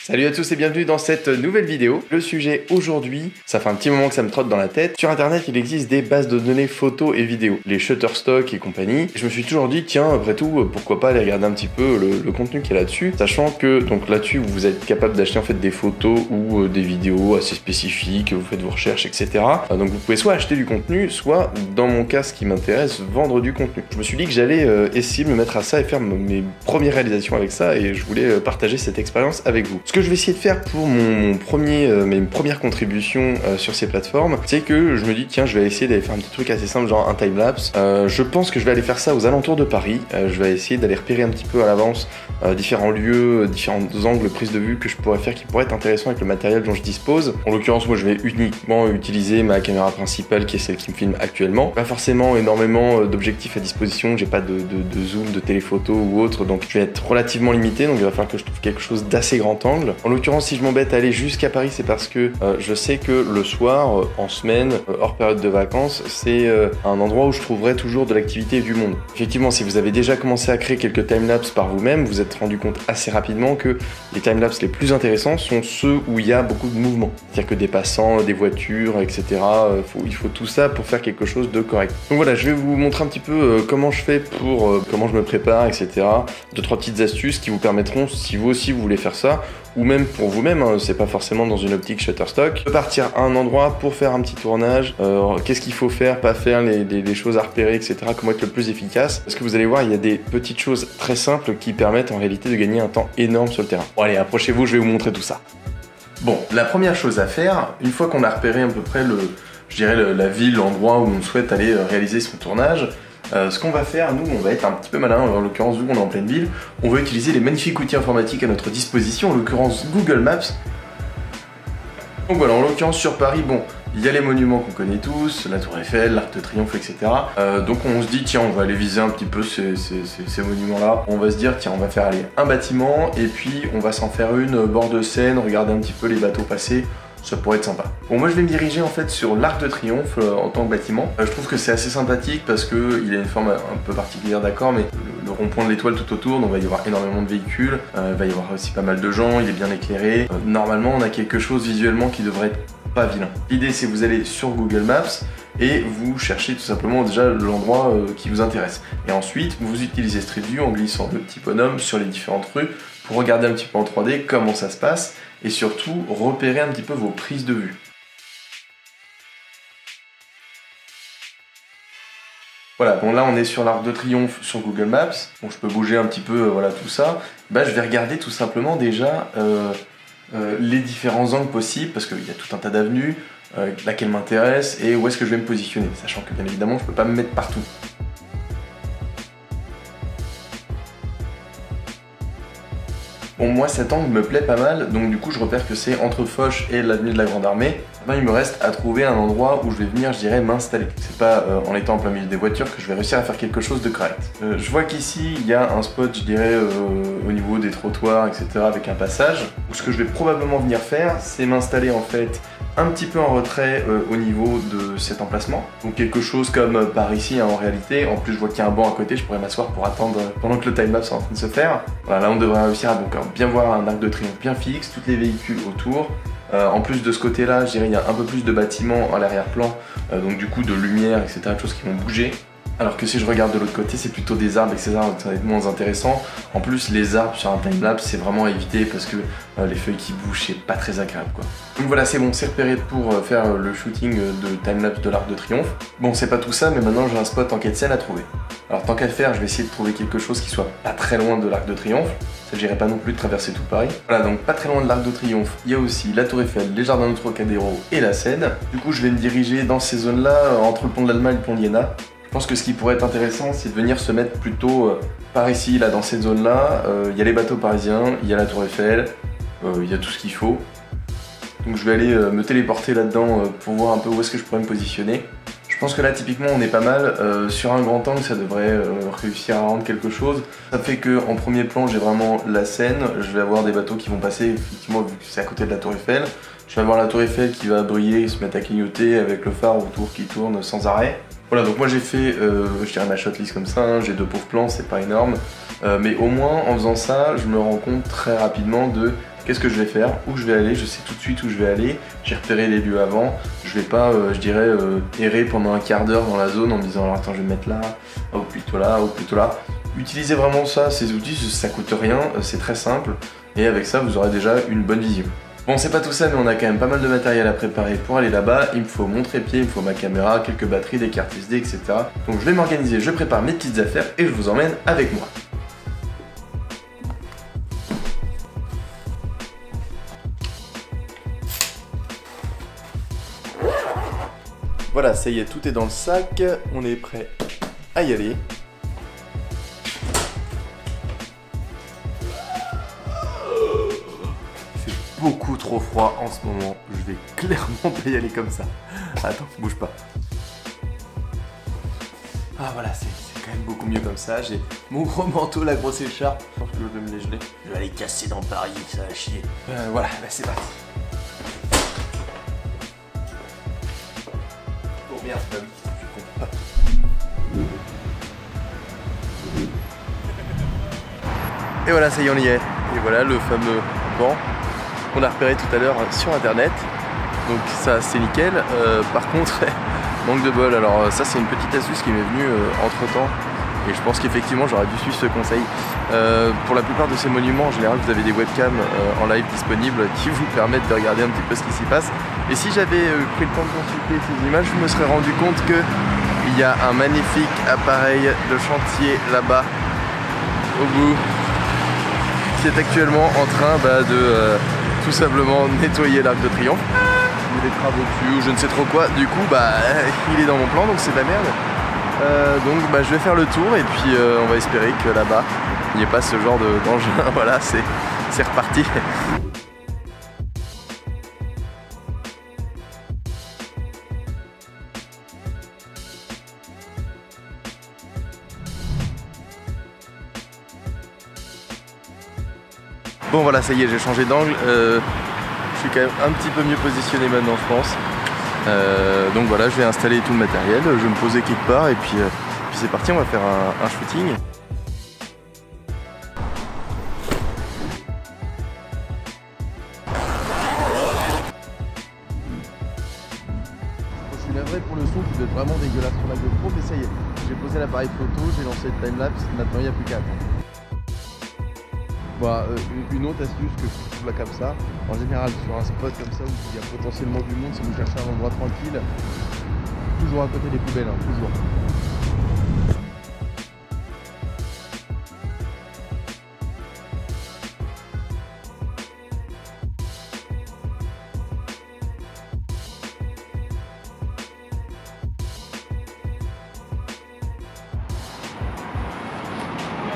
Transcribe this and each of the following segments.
Salut à tous et bienvenue dans cette nouvelle vidéo. Le sujet aujourd'hui, ça fait un petit moment que ça me trotte dans la tête. Sur internet, il existe des bases de données photos et vidéos, les Shutterstock et compagnie. Je me suis toujours dit, tiens, après tout, pourquoi pas aller regarder un petit peu le contenu qu'il y a là-dessus, sachant que donc là-dessus, vous êtes capable d'acheter en fait des photos ou des vidéos assez spécifiques, vous faites vos recherches, etc. Donc vous pouvez soit acheter du contenu, soit, dans mon cas, ce qui m'intéresse, vendre du contenu. Je me suis dit que j'allais essayer de me mettre à ça et faire mes premières réalisations avec ça, et je voulais partager cette expérience avec vous. Ce que je vais essayer de faire pour mes premières contributions sur ces plateformes, c'est que je me dis tiens, je vais essayer d'aller faire un petit truc assez simple, genre un timelapse. Je pense que je vais aller faire ça aux alentours de Paris. Je vais essayer d'aller repérer un petit peu à l'avance différents lieux, différents angles, prises de vue que je pourrais faire qui pourraient être intéressants avec le matériel dont je dispose. En l'occurrence, moi je vais uniquement utiliser ma caméra principale qui est celle qui me filme actuellement. Pas forcément énormément d'objectifs à disposition, j'ai pas de zoom, de téléphoto ou autre, donc je vais être relativement limité, donc il va falloir que je trouve quelque chose d'assez grand angle. En l'occurrence, si je m'embête à aller jusqu'à Paris, c'est parce que je sais que le soir, en semaine, hors période de vacances, c'est un endroit où je trouverai toujours de l'activité et du monde. Effectivement, si vous avez déjà commencé à créer quelques timelapses par vous-même, vous êtes rendu compte assez rapidement que les timelapses les plus intéressants sont ceux où il y a beaucoup de mouvement. C'est-à-dire que des passants, des voitures, etc. Il faut tout ça pour faire quelque chose de correct. Donc voilà, je vais vous montrer un petit peu comment je fais pour comment je me prépare, etc. 2-3 petites astuces qui vous permettront, si vous aussi vous voulez faire ça, ou même pour vous-même, hein, c'est pas forcément dans une optique Shutterstock, de partir à un endroit pour faire un petit tournage, qu'est-ce qu'il faut faire, pas faire, les choses à repérer, etc., comment être le plus efficace, parce que vous allez voir, il y a des petites choses très simples qui permettent en réalité de gagner un temps énorme sur le terrain. Bon allez, approchez-vous, je vais vous montrer tout ça. Bon, la première chose à faire, une fois qu'on a repéré à peu près la ville, l'endroit où on souhaite aller réaliser son tournage, ce qu'on va faire, nous, on va être un petit peu malin, en l'occurrence, vu qu'on est en pleine ville, on va utiliser les magnifiques outils informatiques à notre disposition, en l'occurrence Google Maps. Donc voilà, en l'occurrence sur Paris, bon, il y a les monuments qu'on connaît tous, la Tour Eiffel, l'Arc de Triomphe, etc. Donc on se dit, tiens, on va aller viser un petit peu ces monuments-là. On va se dire, tiens, on va faire aller un bâtiment, et puis on va s'en faire une bord de Seine, regarder un petit peu les bateaux passer. Ça pourrait être sympa. Bon, moi je vais me diriger en fait sur l'Arc de Triomphe en tant que bâtiment. Je trouve que c'est assez sympathique parce que il a une forme un peu particulière, d'accord, mais le rond-point de l'étoile tout autour, donc il va y avoir énormément de véhicules, il va y avoir aussi pas mal de gens, il est bien éclairé. Normalement on a quelque chose visuellement qui devrait être pas vilain. L'idée c'est que vous allez sur Google Maps et vous cherchez tout simplement déjà l'endroit qui vous intéresse. Et ensuite vous utilisez Street View en glissant le petit bonhomme sur les différentes rues pour regarder un petit peu en 3D comment ça se passe et surtout repérer un petit peu vos prises de vue. Voilà, bon là on est sur l'Arc de Triomphe sur Google Maps, bon je peux bouger un petit peu, voilà tout ça. Bah, je vais regarder tout simplement déjà les différents angles possibles, parce qu'il y a tout un tas d'avenues, laquelle m'intéresse et où est-ce que je vais me positionner, sachant que bien évidemment je peux pas me mettre partout. Bon, moi cet angle me plaît pas mal, donc du coup je repère que c'est entre Foch et l'avenue de la Grande Armée. Maintenant il me reste à trouver un endroit où je vais venir, je dirais, m'installer. C'est pas en étant en plein milieu des voitures que je vais réussir à faire quelque chose de correct. Je vois qu'ici il y a un spot, je dirais, au niveau des trottoirs, etc., avec un passage. Où ce que je vais probablement venir faire, c'est m'installer en fait un petit peu en retrait au niveau de cet emplacement. Donc quelque chose comme par ici, hein, en réalité. En plus je vois qu'il y a un banc à côté, je pourrais m'asseoir pour attendre pendant que le timelapse est en train de se faire. Voilà, là on devrait réussir à donc bien voir un arc de triomphe bien fixe, tous les véhicules autour. En plus de ce côté-là, je dirais il y a un peu plus de bâtiments à l'arrière-plan, donc du coup de lumière, etc., de choses qui vont bouger. Alors que si je regarde de l'autre côté, c'est plutôt des arbres, etc., donc ça va être moins intéressant. En plus, les arbres sur un timelapse, c'est vraiment à éviter parce que les feuilles qui bougent, c'est pas très agréable, quoi. Donc voilà, c'est bon, c'est repéré pour faire le shooting de timelapse de l'Arc de Triomphe. Bon, c'est pas tout ça, mais maintenant j'ai un spot en quai de Seine à trouver. Alors tant qu'à faire, je vais essayer de trouver quelque chose qui soit pas très loin de l'Arc de Triomphe. Ça, j'irai pas non plus de traverser tout Paris. Voilà, donc pas très loin de l'Arc de Triomphe, il y a aussi la Tour Eiffel, les Jardins du Trocadéro et la Seine. Du coup, je vais me diriger dans ces zones-là, entre le pont de l'Allemagne et le pont de Iéna. Je pense que ce qui pourrait être intéressant, c'est de venir se mettre plutôt par ici, là, dans cette zone-là. Il y a les bateaux parisiens, il y a la Tour Eiffel, il y a tout ce qu'il faut. Donc je vais aller me téléporter là-dedans pour voir un peu où est-ce que je pourrais me positionner. Je pense que là, typiquement, on est pas mal. Sur un grand angle, ça devrait réussir à rendre quelque chose. Ça fait qu'en premier plan, j'ai vraiment la Seine. Je vais avoir des bateaux qui vont passer, effectivement, vu que c'est à côté de la Tour Eiffel. Je vais avoir la Tour Eiffel qui va briller et se mettre à clignoter avec le phare autour qui tourne sans arrêt. Voilà, donc moi j'ai fait, je dirais, ma shotlist comme ça, hein. J'ai 2 pauvres plans, c'est pas énorme. Mais au moins, en faisant ça, je me rends compte très rapidement de qu'est-ce que je vais faire, où je vais aller, je sais tout de suite où je vais aller, j'ai repéré les lieux avant, je vais pas, je dirais, errer pendant un quart d'heure dans la zone en me disant alors attends je vais me mettre là, ou plutôt là, ou plutôt là. Utilisez vraiment ça, ces outils, ça coûte rien, c'est très simple, et avec ça vous aurez déjà une bonne vision. Bon, c'est pas tout ça, mais on a quand même pas mal de matériel à préparer pour aller là-bas. Il me faut mon trépied, il me faut ma caméra, quelques batteries, des cartes SD, etc. Donc je vais m'organiser, je prépare mes petites affaires et je vous emmène avec moi. Voilà, ça y est, tout est dans le sac, on est prêt à y aller. Beaucoup trop froid en ce moment, je vais clairement pas y aller comme ça. Attends, bouge pas. Ah voilà, c'est quand même beaucoup mieux comme ça. J'ai mon gros manteau, la grosse écharpe. Je pense que je vais me les geler. Je vais aller casser dans Paris, ça va chier. Voilà, bah c'est parti. Oh merde, bah oui, je comprends pas. Et voilà, ça y est, on y est. Et voilà le fameux banc qu'on a repéré tout à l'heure sur internet. Donc ça c'est nickel. Par contre, manque de bol. Alors ça c'est une petite astuce qui m'est venue entre temps. Et je pense qu'effectivement j'aurais dû suivre ce conseil. Pour la plupart de ces monuments, en général vous avez des webcams en live disponibles qui vous permettent de regarder un petit peu ce qui s'y passe. Et si j'avais pris le temps de consulter ces images, je me serais rendu compte qu'il y a un magnifique appareil de chantier là-bas au bout qui est actuellement en train de tout simplement nettoyer l'Arc de Triomphe. Il y a des travaux dessus ou je ne sais trop quoi. Du coup il est dans mon plan, donc c'est de la merde. Donc je vais faire le tour et puis on va espérer que là-bas il n'y ait pas ce genre d'engin. Voilà, c'est reparti. Bon voilà, ça y est, j'ai changé d'angle. Je suis quand même un petit peu mieux positionné maintenant, je pense. Donc voilà, je vais installer tout le matériel, je vais me poser quelque part et puis c'est parti, on va faire un shooting. Je suis navré pour le son qui doit être vraiment dégueulasse sur la GoPro, mais ça y est, j'ai posé l'appareil photo, j'ai lancé le timelapse, maintenant il n'y a plus qu'à attendre. Bon, une autre astuce que je trouve là comme ça, en général sur un spot comme ça où il y a potentiellement du monde, si vous cherchez un endroit tranquille, toujours à côté des poubelles, hein, toujours.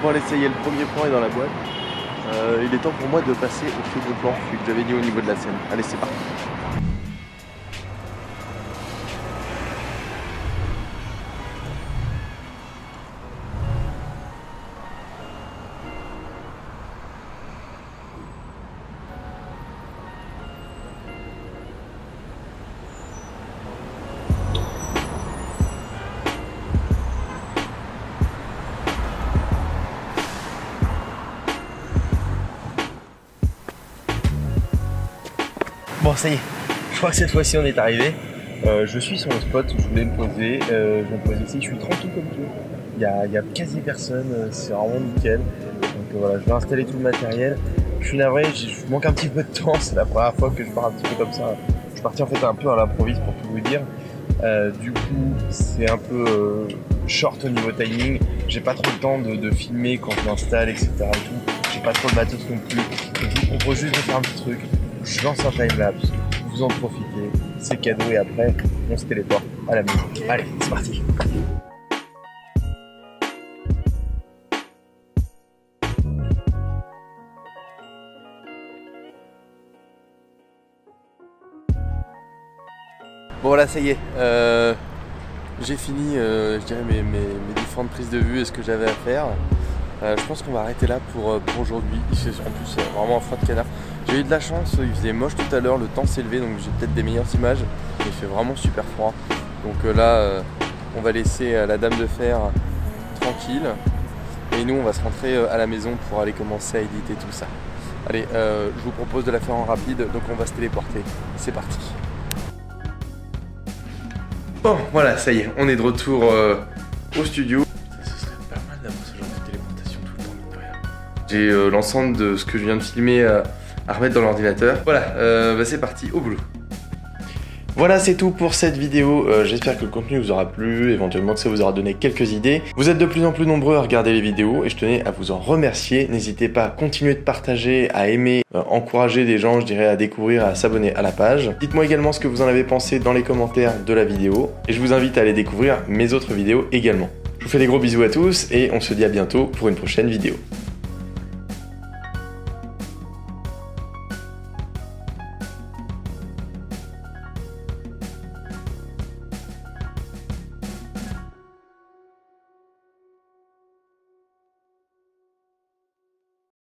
Bon allez, ça y est, le premier point est dans la boîte. Il est temps pour moi de passer au second plan, celui que j'avais dit au niveau de la scène. Allez, c'est parti. Bon, ça y est, je crois que cette fois-ci on est arrivé. Je suis sur le spot où je voulais me poser. Je vais me poser ici, je suis tranquille comme tout. Il y a quasi personne, c'est vraiment nickel. Donc voilà, je vais installer tout le matériel. Je suis navré, je manque un petit peu de temps, c'est la première fois que je pars un petit peu comme ça. Je suis parti en fait un peu à l'improviste pour tout vous dire. Du coup, c'est un peu short au niveau timing. J'ai pas trop le temps de filmer quand je m'installe, etc. et tout. J'ai pas trop le matos non plus. Donc, je vous propose juste de faire un petit truc. Je lance un timelapse, vous en profitez, c'est cadeau et après on se téléporte à la maison. Allez, c'est parti. Bon voilà, ça y est, j'ai fini je dirais mes différentes prises de vue et ce que j'avais à faire. Je pense qu'on va arrêter là pour aujourd'hui. En plus c'est vraiment un froid de canard. J'ai eu de la chance, il faisait moche tout à l'heure, le temps s'est levé donc j'ai peut-être des meilleures images. Mais il fait vraiment super froid. Donc là on va laisser la dame de fer tranquille. Et nous on va se rentrer à la maison pour aller commencer à éditer tout ça. Allez, je vous propose de la faire en rapide, donc on va se téléporter. C'est parti. Bon, voilà, ça y est, on est de retour au studio. Ça, ce serait pas mal d'avoir ce genre de téléportation tout le temps, mine de rien. J'ai l'ensemble de ce que je viens de filmer à remettre dans l'ordinateur. Voilà, bah c'est parti, au boulot. Voilà, c'est tout pour cette vidéo. J'espère que le contenu vous aura plu, éventuellement que ça vous aura donné quelques idées. Vous êtes de plus en plus nombreux à regarder les vidéos et je tenais à vous en remercier. N'hésitez pas à continuer de partager, à aimer, encourager des gens, je dirais, à découvrir, à s'abonner à la page. Dites-moi également ce que vous en avez pensé dans les commentaires de la vidéo et je vous invite à aller découvrir mes autres vidéos également. Je vous fais des gros bisous à tous et on se dit à bientôt pour une prochaine vidéo.